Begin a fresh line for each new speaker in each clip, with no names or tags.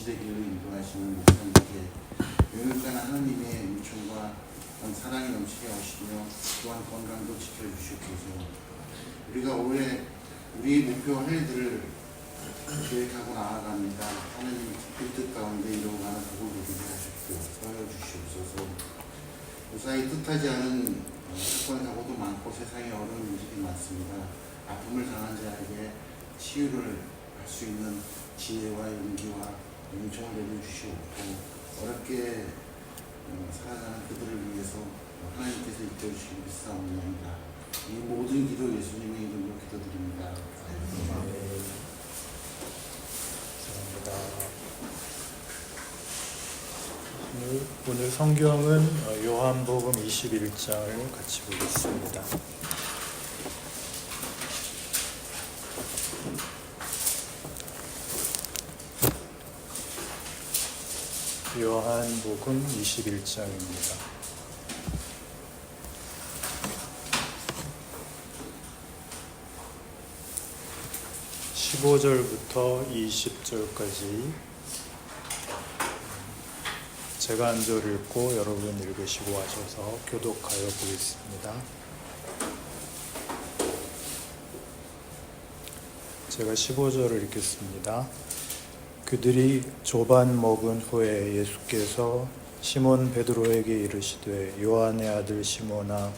진실의 길로 인도하시는 목사님께 영육간 하나님의 은총과 사랑이 넘치게 하시며 또한 건강도 지켜주시옵소서. 우리가 올해 우리 목표 할 일들을 계획하고 나아갑니다. 하나님 그 뜻 가운데 이루어가는 복을 누리게 하십시오. 서여 주시옵소서. 무사히 뜻하지 않은 사건 사고도 많고 세상에 어려운 일들이 많습니다. 아픔을 당한 자에게 치유를 할 수 있는 지혜와 용기와 은총을 내려주시옵고 어렵게 살아가는 그들을 위해서 하나님께서 이끌어주시기 비싸옵나이다. 이 모든 기도 예수님의 이름으로 기도드립니다.
감사합니다. 오늘 성경은 요한복음 21장을 같이 보겠습니다. 요한복음 21장입니다. 15절부터 20절까지 제가 한 절 읽고 여러분 읽으시고 하셔서 교독하여 보겠습니다. 제가 15절을 읽겠습니다. 그들이 조반 먹은 후에 예수께서 시몬 베드로에게 이르시되 요한의 아들 시몬아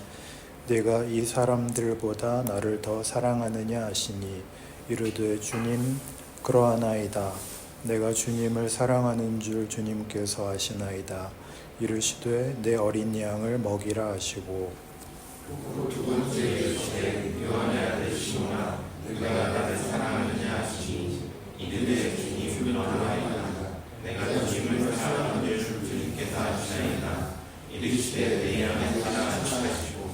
내가 이 사람들보다 나를 더 사랑하느냐 하시니 이르되 주님 그러하나이다. 내가 주님을 사랑하는 줄 주님께서 아시나이다. 이르시되 내 어린 양을 먹이라 하시고
두 번째 이르시되 요한의 아들 시몬아 내가 나를 사랑하느냐 하시니 이르되 주님 그러하나이다. 내가 주님을 사랑하는 줄 주님께서 아시나이다. 이르시되 내 양을 사랑하라 하시고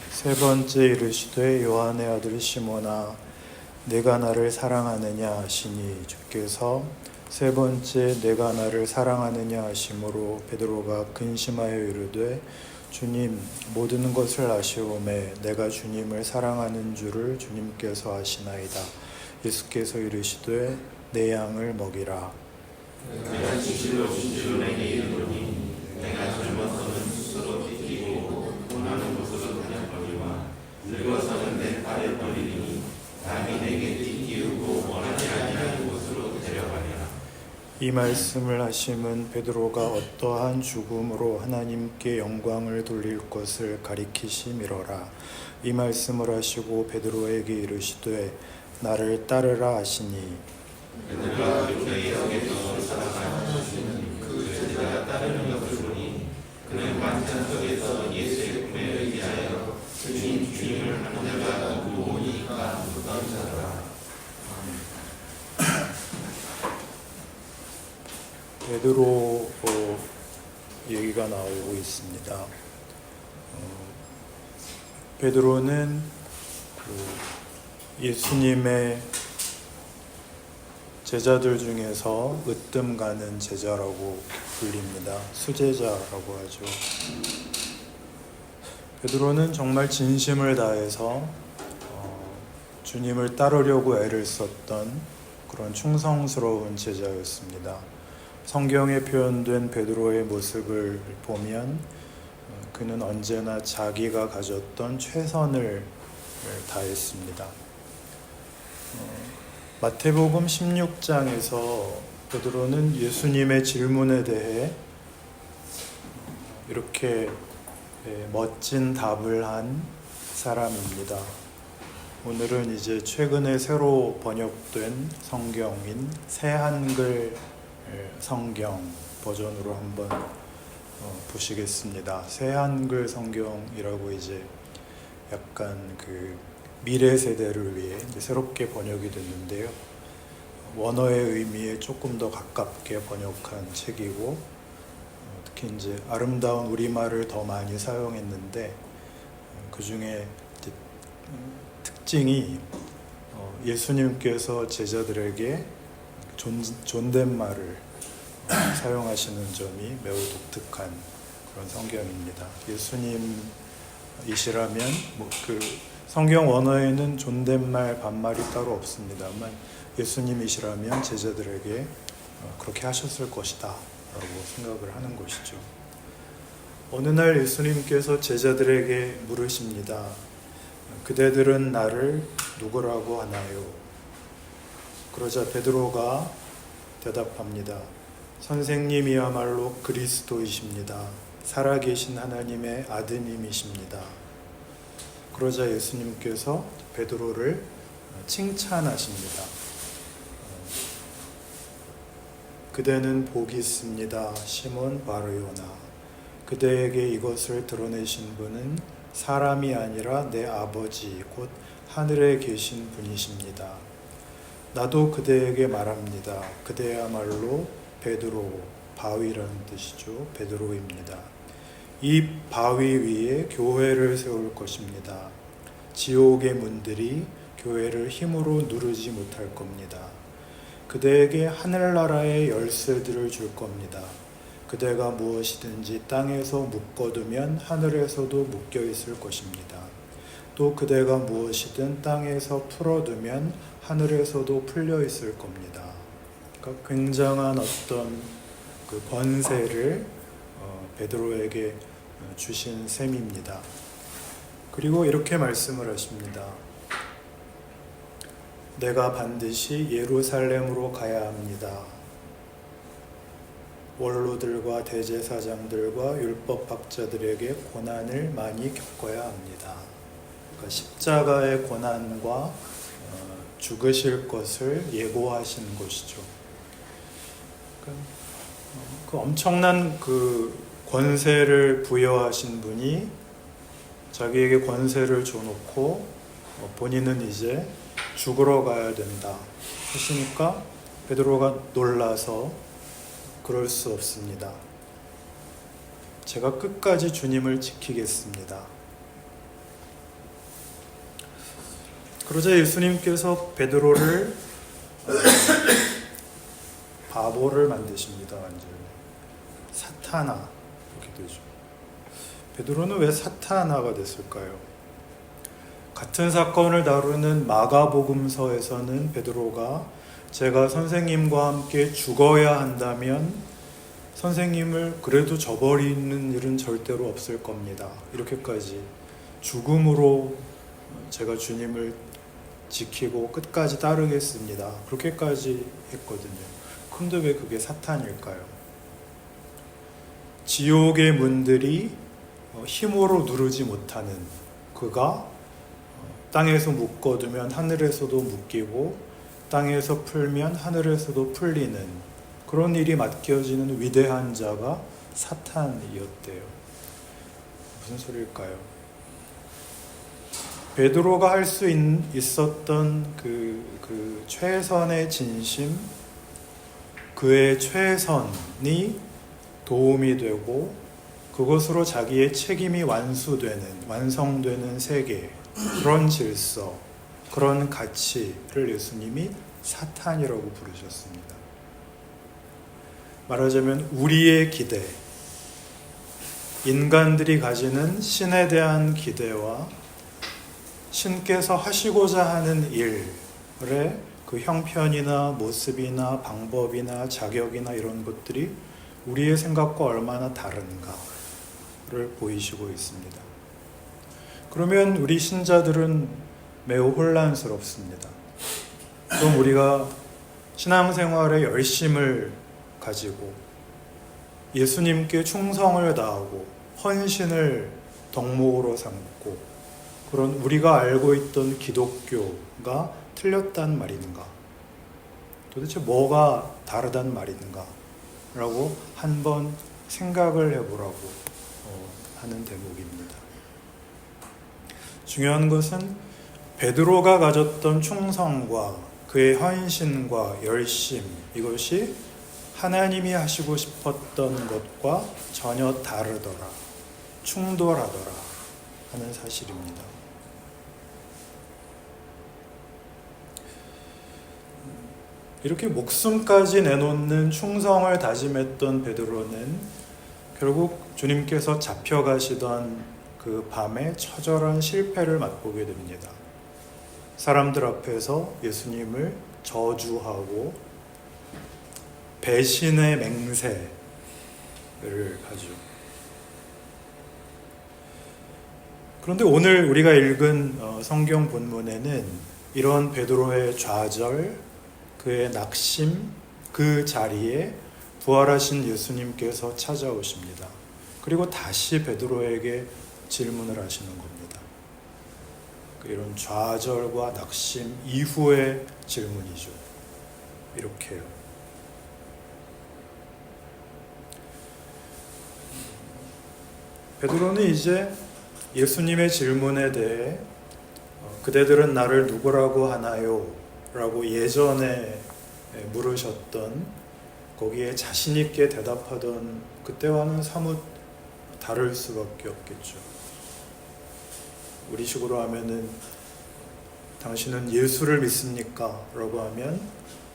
세 번째 이르시되 요한의 아들 시몬아 내가 나를 사랑하느냐 하시니 주께서 세 번째 내가 나를 사랑하느냐 하심으로 베드로가 근심하여 이르되 주님 모든 것을 아시오매 내가 주님을 사랑하는 줄을 주님께서 아시나이다. 예수께서 이르시되 내 양을 먹이라.
내가 진실로 내게 이르노니 내가 젊어서는 스스로 삐끼고 원하는 곳으로 다녔거니와 늙어서는 내 팔에 버리리니 남이 내게 띠끼우고 원하지 아니하는 곳으로 데려가리라.
이 말씀을 하심은 베드로가 어떠한 죽음으로 하나님께 영광을 돌릴 것을 가리키심이로라. 이 말씀을 하시고 베드로에게 이르시되 나를 따르라 하시니
베드로가 그렇게 예수께서 살아가시는 그 제자가 따르는 것을 보니 그는 만찬 속에서 예수의 꿈에 의지하여 주님을 하는 자가 누구오니까 묻던 자더라.
베드로 얘기가 나오고 있습니다. 베드로는 예수님의 제자들 중에서 으뜸 가는 제자라고 불립니다. 수제자라고 하죠. 베드로는 정말 진심을 다해서 주님을 따르려고 애를 썼던 그런 충성스러운 제자였습니다. 성경에 표현된 베드로의 모습을 보면 그는 언제나 자기가 가졌던 최선을 다했습니다. 마태복음 16장에서 베드로는 예수님의 질문에 대해 이렇게 멋진 답을 한 사람입니다. 오늘은 이제 최근에 새로 번역된 성경인 새한글 성경 버전으로 한번 보시겠습니다. 새한글 성경이라고 이제 약간 그 미래 세대를 위해 이제 새롭게 번역이 됐는데요. 원어의 의미에 조금 더 가깝게 번역한 책이고 특히 이제 아름다운 우리말을 더 많이 사용했는데 그 중에 특징이 예수님께서 제자들에게 존댓말을 사용하시는 점이 매우 독특한 그런 성경입니다. 예수님이시라면 그 성경 원어에는 존댓말, 반말이 따로 없습니다만 예수님이시라면 제자들에게 그렇게 하셨을 것이다 라고 생각을 하는 것이죠. 어느 날 예수님께서 제자들에게 물으십니다. 그대들은 나를 누구라고 하나요? 그러자 베드로가 대답합니다. 선생님이야말로 그리스도이십니다. 살아계신 하나님의 아드님이십니다. 그러자 예수님께서 베드로를 칭찬하십니다. 그대는 복이 있습니다. 시몬 바르요나. 그대에게 이것을 드러내신 분은 사람이 아니라 내 아버지 곧 하늘에 계신 분이십니다. 나도 그대에게 말합니다. 그대야말로 베드로, 바위라는 뜻이죠. 베드로입니다. 이 바위 위에 교회를 세울 것입니다. 지옥의 문들이 교회를 힘으로 누르지 못할 겁니다. 그대에게 하늘나라의 열쇠들을 줄 겁니다. 그대가 무엇이든지 땅에서 묶어두면 하늘에서도 묶여 있을 것입니다. 또 그대가 무엇이든 땅에서 풀어두면 하늘에서도 풀려 있을 겁니다. 그러니까 굉장한 어떤 그 권세를 베드로에게 주신 셈입니다. 그리고 이렇게 말씀을 하십니다. 내가 반드시 예루살렘으로 가야 합니다. 원로들과 대제사장들과 율법학자들에게 고난을 많이 겪어야 합니다. 그러니까 십자가의 고난과 죽으실 것을 예고하시는 것이죠. 그 엄청난 그 권세를 부여하신 분이 자기에게 권세를 줘놓고 본인은 이제 죽으러 가야 된다 하시니까 베드로가 놀라서 그럴 수 없습니다. 제가 끝까지 주님을 지키겠습니다. 그러자 예수님께서 베드로를 바보를 만드십니다. 완전히 사타나 이렇게 되죠. 베드로는 왜 사타나가 됐을까요? 같은 사건을 다루는 마가복음서에서는 베드로가 제가 선생님과 함께 죽어야 한다면 선생님을 그래도 저버리는 일은 절대로 없을 겁니다. 이렇게까지 죽음으로 제가 주님을 지키고 끝까지 따르겠습니다. 그렇게까지 했거든요. 근데 왜 그게 사탄일까요? 지옥의 문들이 힘으로 누르지 못하는 그가 땅에서 묶어두면 하늘에서도 묶이고 땅에서 풀면 하늘에서도 풀리는 그런 일이 맡겨지는 위대한 자가 사탄이었대요. 무슨 소리일까요? 베드로가 할 수 있었던 그 최선의 진심, 그의 최선이 도움이 되고 그것으로 자기의 책임이 완성되는 세계, 그런 질서, 그런 가치를 예수님이 사탄이라고 부르셨습니다. 말하자면 우리의 기대, 인간들이 가지는 신에 대한 기대와 신께서 하시고자 하는 일의 그 형편이나 모습이나 방법이나 자격이나 이런 것들이 우리의 생각과 얼마나 다른가를 보이시고 있습니다. 그러면 우리 신자들은 매우 혼란스럽습니다. 그럼 우리가 신앙생활에 열심을 가지고 예수님께 충성을 다하고 헌신을 덕목으로 삼고 그런 우리가 알고 있던 기독교가 틀렸단 말인가? 도대체 뭐가 다르단 말인가? 라고 한번 생각을 해보라고 하는 대목입니다. 중요한 것은 베드로가 가졌던 충성과 그의 헌신과 열심, 이것이 하나님이 하시고 싶었던 것과 전혀 다르더라, 충돌하더라 하는 사실입니다. 이렇게 목숨까지 내놓는 충성을 다짐했던 베드로는 결국 주님께서 잡혀가시던 그 밤에 처절한 실패를 맛보게 됩니다. 사람들 앞에서 예수님을 저주하고 배신의 맹세를 하죠. 그런데 오늘 우리가 읽은 성경 본문에는 이런 베드로의 좌절, 그의 낙심, 그 자리에 부활하신 예수님께서 찾아오십니다. 그리고 다시 베드로에게 질문을 하시는 겁니다. 이런 좌절과 낙심 이후의 질문이죠. 이렇게요. 베드로는 이제 예수님의 질문에 대해 그대들은 나를 누구라고 하나요? 라고 예전에 물으셨던, 거기에 자신 있게 대답하던 그때와는 사뭇 다를 수밖에 없겠죠. 우리식으로 하면은 당신은 예수를 믿습니까? 라고 하면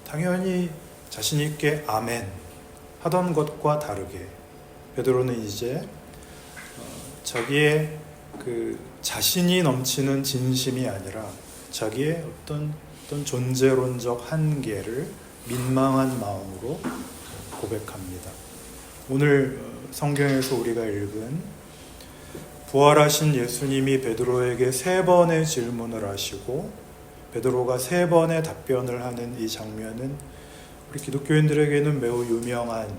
당연히 자신 있게 아멘 하던 것과 다르게 베드로는 이제 자기의 그 자신이 넘치는 진심이 아니라 자기의 어떤 존재론적 한계를 민망한 마음으로 고백합니다. 오늘 성경에서 우리가 읽은 부활하신 예수님이 베드로에게 3번의 질문을 하시고 베드로가 3번의 답변을 하는 이 장면은 우리 기독교인들에게는 매우 유명한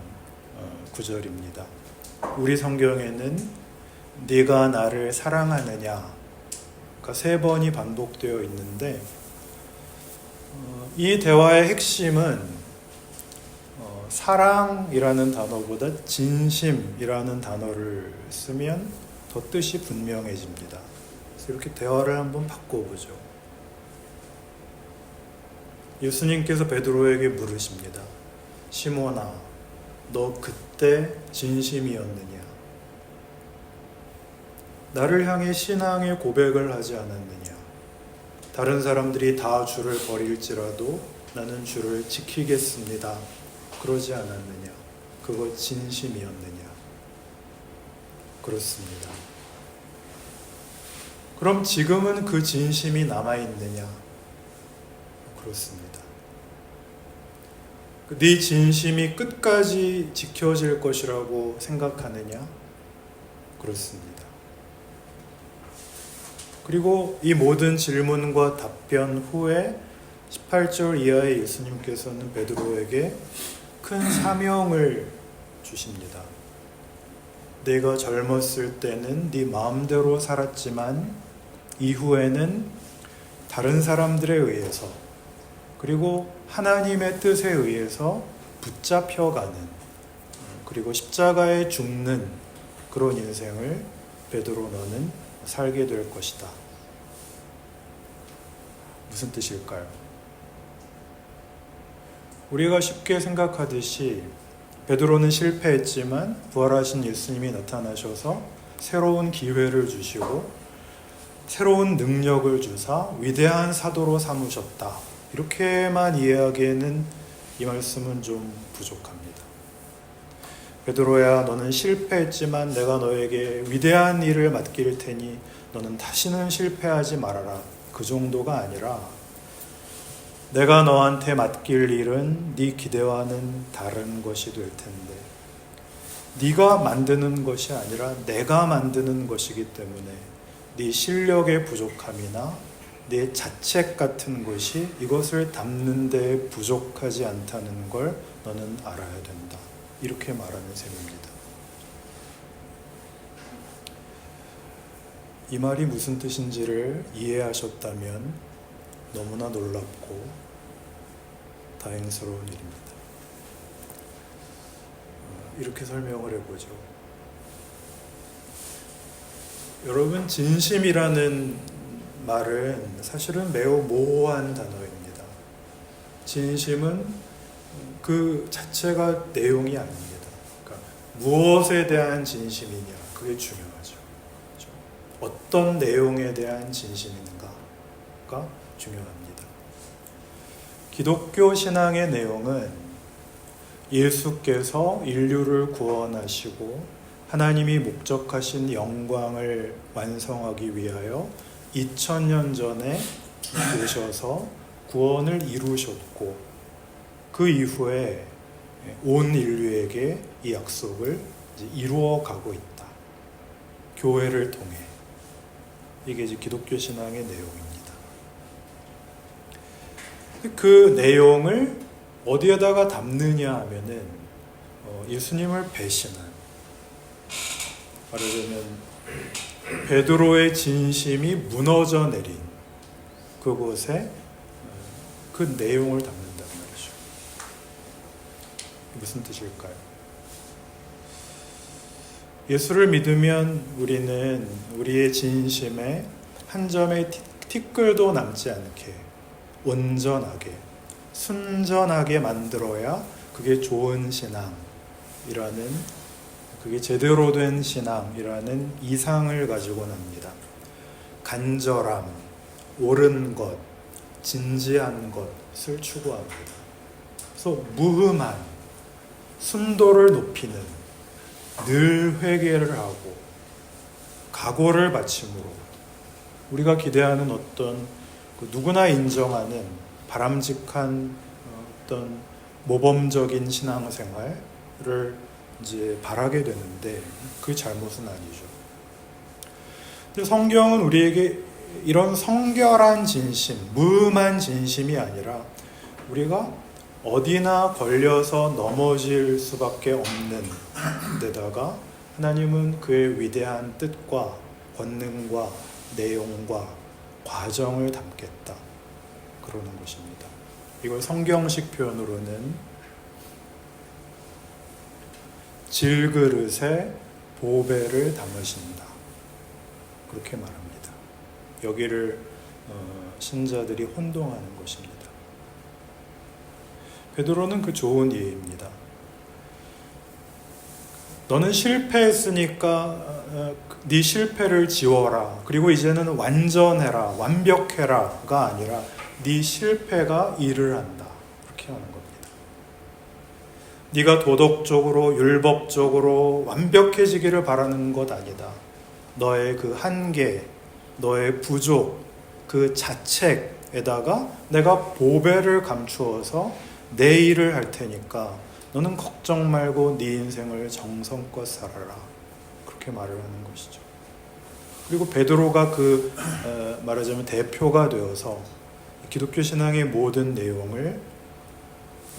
구절입니다. 우리 성경에는 네가 나를 사랑하느냐가 3번이 반복되어 있는데 이 대화의 핵심은 사랑이라는 단어보다 진심이라는 단어를 쓰면 더 뜻이 분명해집니다. 그래서 이렇게 대화를 한번 바꿔보죠. 예수님께서 베드로에게 물으십니다. 시몬아, 너 그때 진심이었느냐? 나를 향해 신앙의 고백을 하지 않았느냐? 다른 사람들이 다 주를 버릴지라도 나는 주를 지키겠습니다. 그러지 않았느냐? 그거 진심이었느냐? 그렇습니다. 그럼 지금은 그 진심이 남아있느냐? 그렇습니다. 네 진심이 끝까지 지켜질 것이라고 생각하느냐? 그렇습니다. 그리고 이 모든 질문과 답변 후에 18절 이하의 예수님께서는 베드로에게 큰 사명을 주십니다. 내가 젊었을 때는 네 마음대로 살았지만 이후에는 다른 사람들에 의해서 그리고 하나님의 뜻에 의해서 붙잡혀가는, 그리고 십자가에 죽는 그런 인생을 베드로 너는 살게 될 것이다. 무슨 뜻일까요? 우리가 쉽게 생각하듯이 베드로는 실패했지만 부활하신 예수님이 나타나셔서 새로운 기회를 주시고 새로운 능력을 주사 위대한 사도로 삼으셨다. 이렇게만 이해하기에는 이 말씀은 좀 부족합니다. 베드로야, 너는 실패했지만 내가 너에게 위대한 일을 맡길 테니 너는 다시는 실패하지 말아라. 그 정도가 아니라 내가 너한테 맡길 일은 네 기대와는 다른 것이 될 텐데 네가 만드는 것이 아니라 내가 만드는 것이기 때문에 네 실력의 부족함이나 네 자책 같은 것이 이것을 담는 데 부족하지 않다는 걸 너는 알아야 된다. 이렇게 말하는 셈입니다. 이 말이 무슨 뜻인지를 이해하셨다면 너무나 놀랍고 다행스러운 일입니다. 이렇게 설명을 해보죠. 여러분, 진심이라는 말은 사실은 매우 모호한 단어입니다. 진심은 그 자체가 내용이 아닙니다. 그러니까 무엇에 대한 진심이냐, 그게 중요하죠. 그렇죠? 어떤 내용에 대한 진심인가가 중요합니다. 기독교 신앙의 내용은 예수께서 인류를 구원하시고 하나님이 목적하신 영광을 완성하기 위하여 2000년 전에 오셔서 구원을 이루셨고 그 이후에 온 인류에게 이 약속을 이제 이루어 가고 있다. 교회를 통해. 이게 이제 기독교 신앙의 내용입니다. 그 내용을 어디에다가 담느냐 하면은 예수님을 배신한, 말하자면 베드로의 진심이 무너져 내린 그곳에 그 내용을 담는단 말이죠. 무슨 뜻일까요? 예수를 믿으면 우리는 우리의 진심에 한 점의 티끌도 남지 않게 온전하게 순전하게 만들어야 그게 좋은 신앙이라는, 그게 제대로 된 신앙이라는 이상을 가지고 납니다. 간절함, 옳은 것, 진지한 것을 추구합니다. 그래서 무흠한, 순도를 높이는, 늘 회개를 하고 각오를 바침으로 우리가 기대하는 어떤 누구나 인정하는 바람직한 어떤 모범적인 신앙생활을 이제 바라게 되는데 그 잘못은 아니죠. 근데 성경은 우리에게 이런 성결한 진심, 무음한 진심이 아니라 우리가 어디나 걸려서 넘어질 수밖에 없는 데다가 하나님은 그의 위대한 뜻과 권능과 내용과 과정을 담겠다. 그러는 것입니다. 이걸 성경식 표현으로는 질그릇에 보배를 담으신다. 그렇게 말합니다. 여기를 신자들이 혼동하는 것입니다. 베드로는 그 좋은 예입니다. 너는 실패했으니까 네 실패를 지워라. 그리고 이제는 완전해라, 완벽해라가 아니라 네 실패가 일을 한다. 그렇게 하는 겁니다. 네가 도덕적으로 율법적으로 완벽해지기를 바라는 것 아니다. 너의 그 한계, 너의 부족, 그 자책에다가 내가 보배를 감추어서 내 일을 할 테니까 너는 걱정 말고 네 인생을 정성껏 살아라. 그렇게 말을 하는 것이죠. 그리고 베드로가 그 말하자면 대표가 되어서 기독교 신앙의 모든 내용을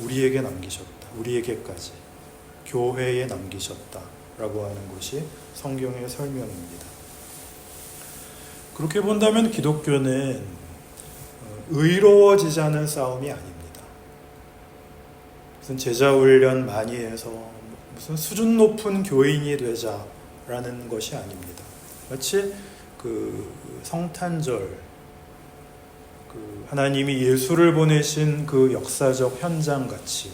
우리에게 남기셨다. 우리에게까지 교회에 남기셨다라고 하는 것이 성경의 설명입니다. 그렇게 본다면 기독교는 의로워지자는 싸움이 아닙니다. 무슨 제자 훈련 많이 해서 무슨 수준 높은 교인이 되자라는 것이 아닙니다. 마치 그 성탄절, 하나님이 예수를 보내신 그 역사적 현장 같이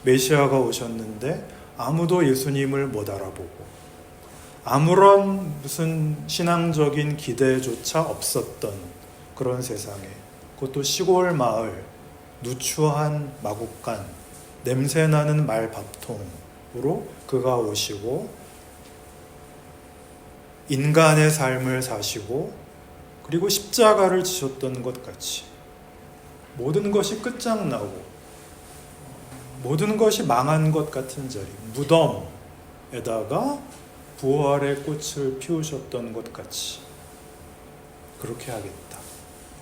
메시아가 오셨는데 아무도 예수님을 못 알아보고 아무런 무슨 신앙적인 기대조차 없었던 그런 세상에, 그것도 시골 마을, 누추한 마국간, 냄새나는 말밥통으로 그가 오시고 인간의 삶을 사시고 그리고 십자가를 지셨던 것 같이 모든 것이 끝장나고 모든 것이 망한 것 같은 자리, 무덤에다가 부활의 꽃을 피우셨던 것 같이 그렇게 하겠다.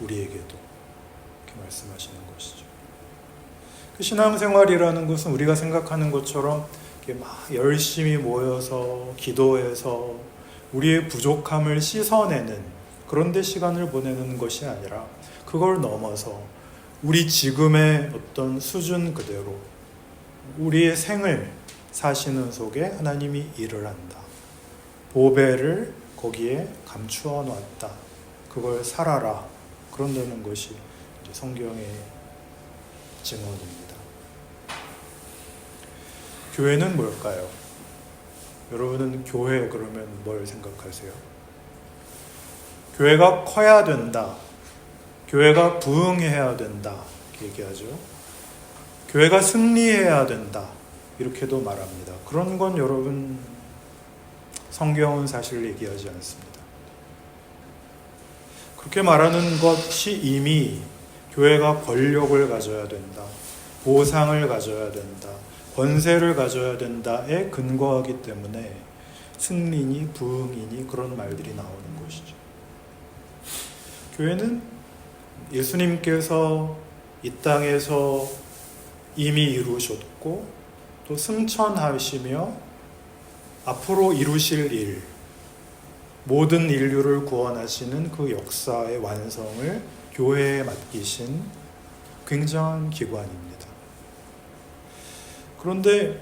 우리에게도 이렇게 말씀하시는 것이죠. 그 신앙생활이라는 것은 우리가 생각하는 것처럼 이렇게 막 열심히 모여서 기도해서 우리의 부족함을 씻어내는 그런 데 시간을 보내는 것이 아니라 그걸 넘어서 우리 지금의 어떤 수준 그대로 우리의 생을 사시는 속에 하나님이 일을 한다. 보배를 거기에 감추어 놨다. 그걸 살아라. 그런다는 것이 성경의 증언입니다. 교회는 뭘까요? 여러분은 교회 그러면 뭘 생각하세요? 교회가 커야 된다. 교회가 부흥해야 된다. 이렇게 얘기하죠. 교회가 승리해야 된다. 이렇게도 말합니다. 그런 건 여러분 성경은 사실 얘기하지 않습니다. 그렇게 말하는 것이 이미 교회가 권력을 가져야 된다. 보상을 가져야 된다. 권세를 가져야 된다에 근거하기 때문에 승리니 부흥이니 그런 말들이 나오는 것이죠. 교회는 예수님께서 이 땅에서 이미 이루셨고 또 승천하시며 앞으로 이루실 일, 모든 인류를 구원하시는 그 역사의 완성을 교회에 맡기신 굉장한 기관입니다. 그런데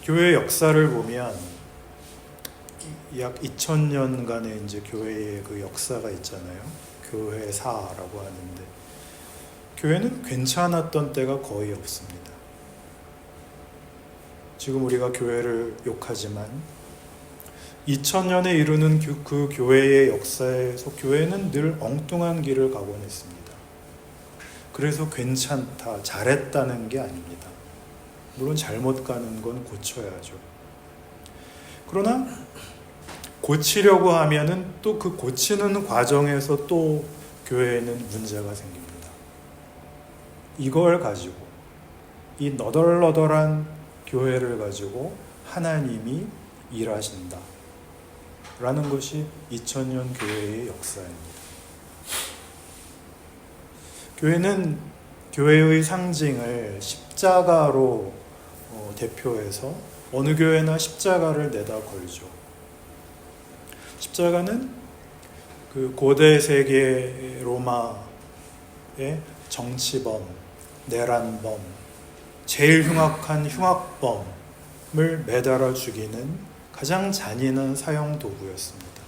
교회 역사를 보면 약 2000년간의 이제 교회의 그 역사가 있잖아요. 교회사라고 하는데 교회는 괜찮았던 때가 거의 없습니다. 지금 우리가 교회를 욕하지만 2000년에 이르는 그 교회의 역사에서 교회는 늘 엉뚱한 길을 가곤 했습니다. 그래서 괜찮다, 잘했다는 게 아닙니다. 물론 잘못 가는 건 고쳐야죠. 그러나 고치려고 하면은 또 그 고치는 과정에서 또 교회에는 문제가 생깁니다. 이걸 가지고 이 너덜너덜한 교회를 가지고 하나님이 일하신다 라는 것이 2000년 교회의 역사입니다. 교회는 교회의 상징을 십자가로 대표해서 어느 교회나 십자가를 내다 걸죠. 십자가는 그 고대 세계 로마의 정치범, 내란범, 제일 흉악한 흉악범을 매달아 죽이는 가장 잔인한 사형 도구였습니다.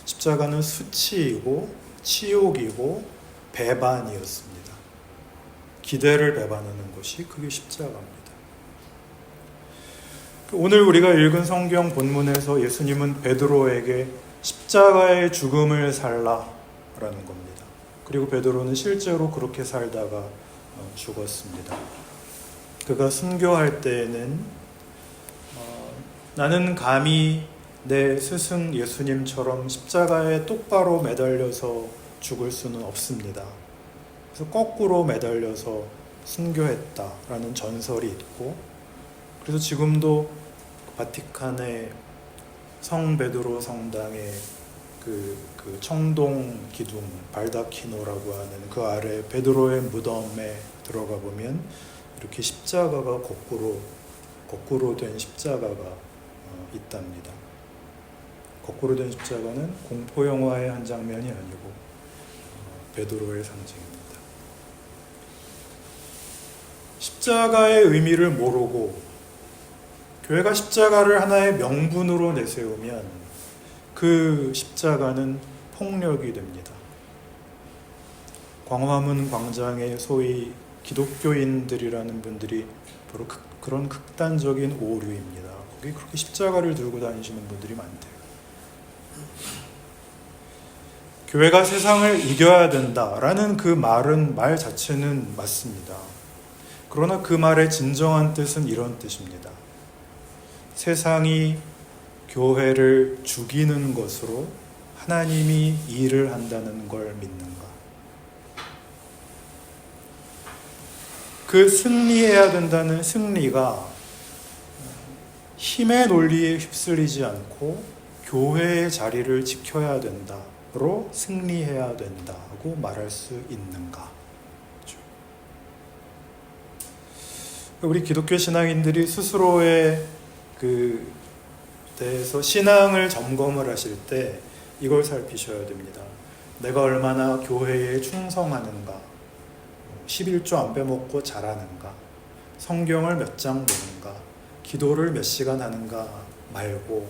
십자가는 수치이고 치욕이고 배반이었습니다. 기대를 배반하는 것이 그게 십자가입니다. 오늘 우리가 읽은 성경 본문에서 예수님은 베드로에게 십자가의 죽음을 살라라는 겁니다. 그리고 베드로는 실제로 그렇게 살다가 죽었습니다. 그가 순교할 때에는 나는 감히 내 스승 예수님처럼 십자가에 똑바로 매달려서 죽을 수는 없습니다. 그래서 거꾸로 매달려서 순교했다라는 전설이 있고, 그래서 지금도 바티칸의 성 베드로 성당의 그 청동 기둥 발다키노라고 하는 그 아래 베드로의 무덤에 들어가 보면 이렇게 십자가가 거꾸로 된 십자가가 있답니다. 거꾸로 된 십자가는 공포 영화의 한 장면이 아니고 베드로의 상징입니다. 십자가의 의미를 모르고 교회가 십자가를 하나의 명분으로 내세우면 그 십자가는 폭력이 됩니다. 광화문 광장에 소위 기독교인들이라는 분들이 바로 그런 극단적인 오류입니다. 거기 그렇게 십자가를 들고 다니시는 분들이 많대요. 교회가 세상을 이겨야 된다라는 그 말 자체는 맞습니다. 그러나 그 말의 진정한 뜻은 이런 뜻입니다. 세상이 교회를 죽이는 것으로 하나님이 일을 한다는 걸 믿는가? 그 승리해야 된다는 승리가 힘의 논리에 휩쓸리지 않고 교회의 자리를 지켜야 된다로 승리해야 된다고 말할 수 있는가? 우리 기독교 신앙인들이 스스로의 대해서 신앙을 점검을 하실 때 이걸 살피셔야 됩니다. 내가 얼마나 교회에 충성하는가, 11조 안 빼먹고 잘하는가, 성경을 몇 장 보는가, 기도를 몇 시간 하는가 말고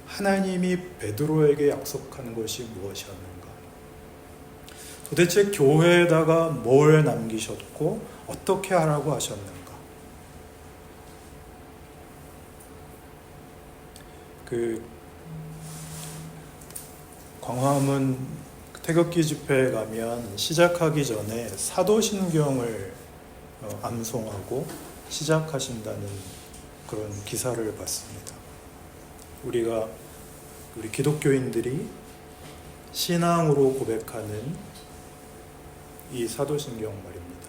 하나님이 베드로에게 약속한 것이 무엇이었는가, 도대체 교회에다가 뭘 남기셨고 어떻게 하라고 하셨는가. 광화문 태극기 집회에 가면 시작하기 전에 사도신경을 암송하고 시작하신다는 그런 기사를 봤습니다. 우리 기독교인들이 신앙으로 고백하는 이 사도신경 말입니다.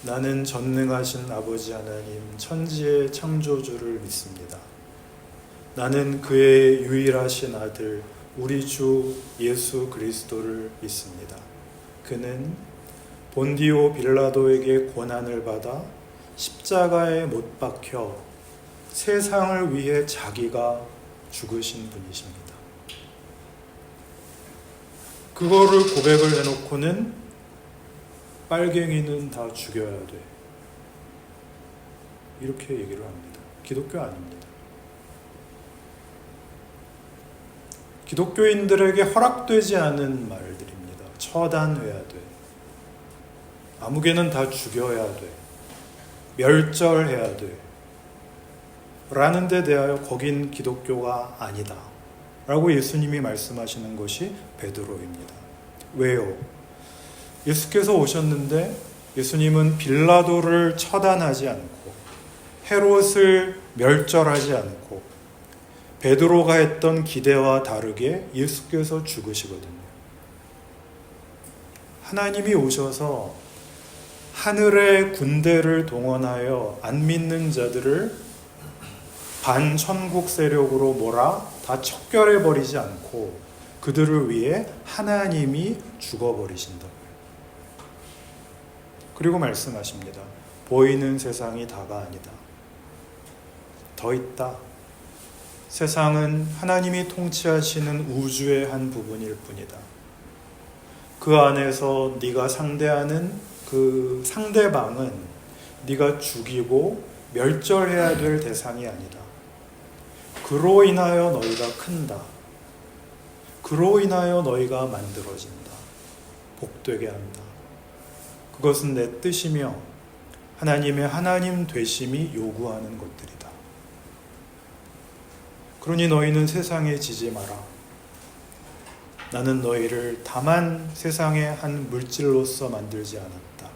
나는 전능하신 아버지 하나님, 천지의 창조주를 믿습니다. 나는 그의 유일하신 아들, 우리 주 예수 그리스도를 믿습니다. 그는 본디오 빌라도에게 고난을 받아 십자가에 못 박혀 세상을 위해 자기가 죽으신 분이십니다. 그거를 고백을 해놓고는 빨갱이는 다 죽여야 돼, 이렇게 얘기를 합니다. 기독교 아닙니다. 기독교인들에게 허락되지 않은 말들입니다. 처단해야 돼, 아무개는 다 죽여야 돼, 멸절해야 돼 라는 데 대하여 거긴 기독교가 아니다 라고 예수님이 말씀하시는 것이 베드로입니다. 왜요? 예수께서 오셨는데 예수님은 빌라도를 처단하지 않고 헤롯을 멸절하지 않고 베드로가 했던 기대와 다르게 예수께서 죽으시거든요. 하나님이 오셔서 하늘의 군대를 동원하여 안 믿는 자들을 반천국 세력으로 몰아 다 척결해버리지 않고 그들을 위해 하나님이 죽어버리신다고요. 그리고 말씀하십니다. 보이는 세상이 다가 아니다. 더 있다. 세상은 하나님이 통치하시는 우주의 한 부분일 뿐이다. 그 안에서 네가 상대하는 그 상대방은 네가 죽이고 멸절해야 될 대상이 아니다. 그로 인하여 너희가 큰다. 그로 인하여 너희가 만들어진다. 복되게 한다. 그것은 내 뜻이며 하나님의 하나님 되심이 요구하는 것들이다. 그러니 너희는 세상에 지지 마라. 나는 너희를 다만 세상의 한 물질로서 만들지 않았다.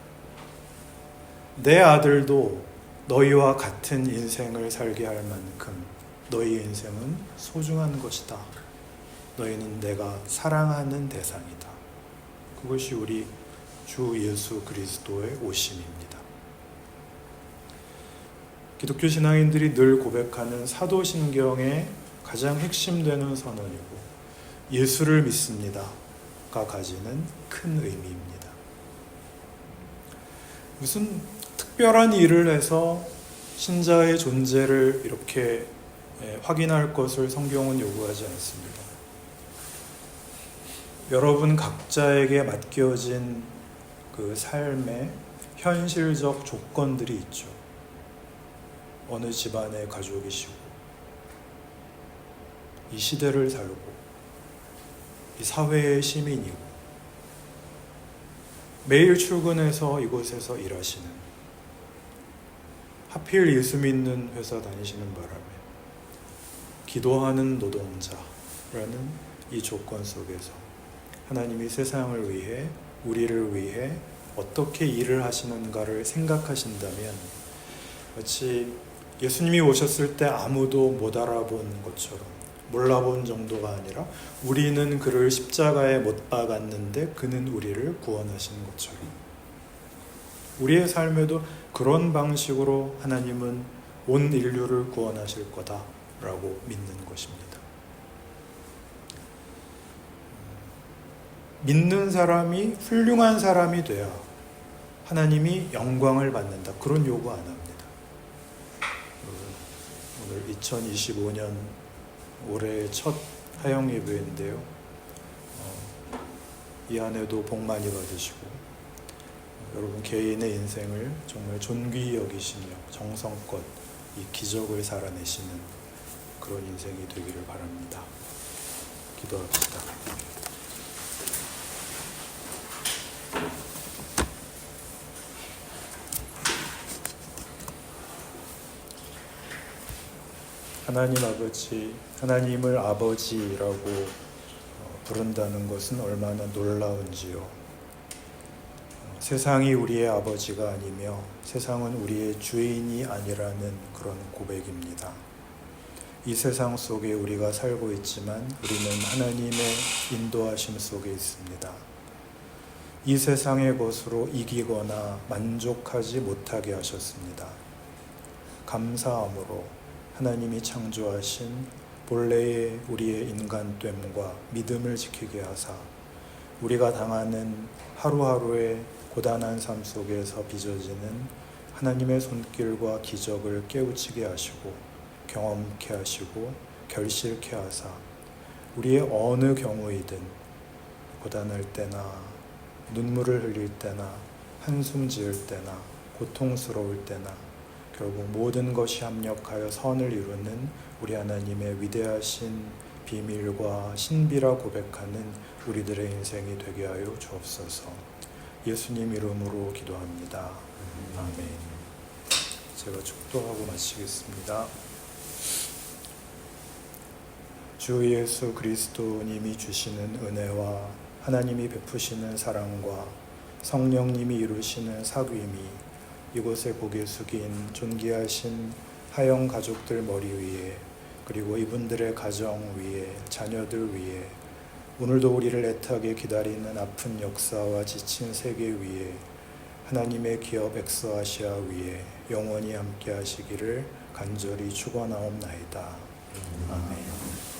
내 아들도 너희와 같은 인생을 살게 할 만큼 너희의 인생은 소중한 것이다. 너희는 내가 사랑하는 대상이다. 그것이 우리 주 예수 그리스도의 오심입니다. 기독교 신앙인들이 늘 고백하는 사도신경의 가장 핵심되는 선언이고 예수를 믿습니다가 가지는 큰 의미입니다. 무슨 특별한 일을 해서 신자의 존재를 이렇게 확인할 것을 성경은 요구하지 않습니다. 여러분 각자에게 맡겨진 그 삶의 현실적 조건들이 있죠. 어느 집안의 가족이시고 이 시대를 살고 이 사회의 시민이고 매일 출근해서 이곳에서 일하시는, 하필 예수 믿는 회사 다니시는 바람에 기도하는 노동자라는 이 조건 속에서 하나님이 세상을 위해, 우리를 위해 어떻게 일을 하시는가를 생각하신다면 마치 예수님이 오셨을 때 아무도 못 알아본 것처럼, 몰라본 정도가 아니라 우리는 그를 십자가에 못 박았는데 그는 우리를 구원하신 것처럼 우리의 삶에도 그런 방식으로 하나님은 온 인류를 구원하실 거다라고 믿는 것입니다. 믿는 사람이 훌륭한 사람이 돼야 하나님이 영광을 받는다. 그런 요구 안 합니다. 오늘 2025년 올해의 첫 하영 예배인데요. 이 안에도 복 많이 받으시고 여러분 개인의 인생을 정말 존귀히 여기시며 정성껏 이 기적을 살아내시는 그런 인생이 되기를 바랍니다. 기도합시다. 하나님 아버지, 하나님을 아버지라고 부른다는 것은 얼마나 놀라운지요. 세상이 우리의 아버지가 아니며 세상은 우리의 주인이 아니라는 그런 고백입니다. 이 세상 속에 우리가 살고 있지만 우리는 하나님의 인도하심 속에 있습니다. 이 세상의 것으로 이기거나 만족하지 못하게 하셨습니다. 감사함으로 하나님이 창조하신 본래의 우리의 인간됨과 믿음을 지키게 하사 우리가 당하는 하루하루의 고단한 삶 속에서 빚어지는 하나님의 손길과 기적을 깨우치게 하시고 경험케 하시고 결실케 하사 우리의 어느 경우이든 고단할 때나 눈물을 흘릴 때나 한숨 지을 때나 고통스러울 때나 결국 모든 것이 합력하여 선을 이루는 우리 하나님의 위대하신 비밀과 신비라 고백하는 우리들의 인생이 되게 하여 주옵소서. 예수님 이름으로 기도합니다. 아멘. 제가 축도하고 마치겠습니다. 주 예수 그리스도님이 주시는 은혜와 하나님이 베푸시는 사랑과 성령님이 이루시는 사귐이 이곳에 고개 숙인 존귀하신 하영 가족들 머리 위에 그리고 이분들의 가정 위에 자녀들 위에 오늘도 우리를 애타게 기다리는 아픈 역사와 지친 세계 위에 하나님의 기업 엑스아시아 위에 영원히 함께 하시기를 간절히 축원하옵나이다. 아멘.